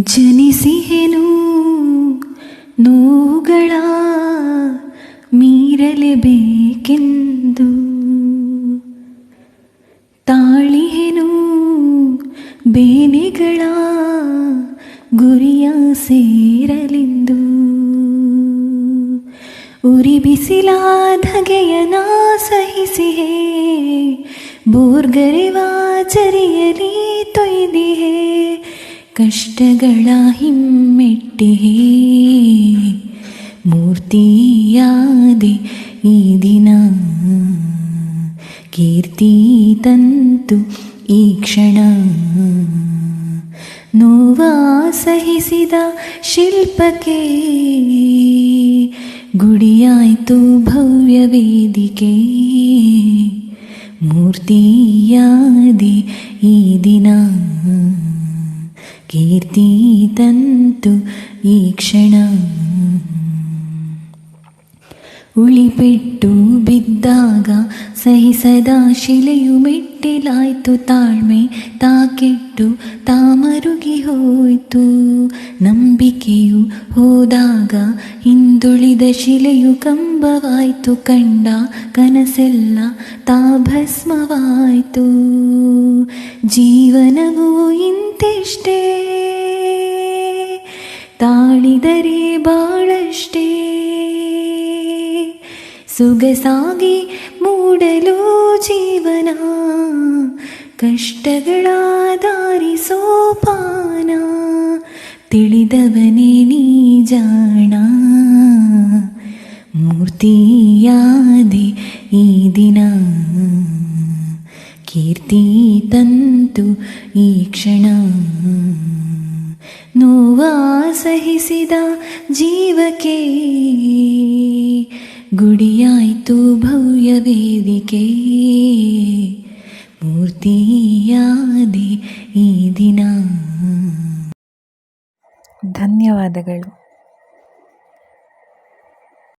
ಜನಿಸಿಹೆನು ನೋವುಗಳ ಮೀರಲೇಬೇಕೆಂದು, ತಾಳಿಹೆನು ಬೇನೆಗಳ ಗುರಿಯ ಸೇರಲೆಂದು. ಉರಿ ಬಿಸಿಲ ಧಗೆಯನ ಸಹಿಸಿಹೆ, ಬೋರ್ಗರೆವ ಚರಿಯಲಿ ತೊಯ್ದಿಹೆ, ಕಷ್ಟಗಳ ಹಿಮ್ಮೆಟ್ಟಿಹೆ, ಮೂರ್ತಿಯಾದೆ ಈ ದಿನ. ಕೀರ್ತಿ ತಂತು ಈ ಕ್ಷಣ, ನೋವ ಸಹಿಸಿದ ಶಿಲ್ಪಕ್ಕೆ ಗುಡಿಯಾಯ್ತು ಭವ್ಯ ವೇದಿಕೆ. ಮೂರ್ತಿಯಾದೆ ಈ ದಿನ, ಕೀರ್ತಿ ತಂತು ಈ ಕ್ಷಣ. ಉಳಿಪೆಟ್ಟು ಬಿದ್ದಾಗ ಸಹಿಸದ ಶಿಲೆಯು ಮೆಟ್ಟಿಲಾಯ್ತು, ತಾಳ್ಮೆ ತಾಕೆಟ್ಟು ತಾಮರುಗಿ ಹೋಯ್ತು. ನಂಬಿಕೆಯು ಹೋದಾಗ ಹಿಂದುಳಿದ ಶಿಲೆಯು ಕಂಬವಾಯ್ತು, ಕಂಡ ಕನಸೆಲ್ಲ ತಾ ಭಸ್ಮವಾಯ್ತು. ಜೀವನವು ಇಂತೆಷ್ಟೇ, ತಾಳಿದರೆ ಬಾಳಷ್ಟೇ, ಸೊಗಸಾಗಿ ಮೂಡಲು ಜೀವನ, ಕಷ್ಟಗಳ ದಾರಿ ಸೋಪಾನ. ತಿಳಿದವನೇ ನೀ ಜಾಣ, ಮೂರ್ತಿಯಾದೆ ಈ ದಿನ. ಕೀರ್ತಿ ತಂತು ಈ ಕ್ಷಣ, ನೋವ ಸಹಿಸಿದ ಜೀವಕ್ಕೆ ಗುಡಿಯಾಯ್ತು ಭವ್ಯ ವೇದಿಕೆ. ಮೂರ್ತಿಯಾದೆ ಈ ದಿನ. ಧನ್ಯವಾದಗಳು.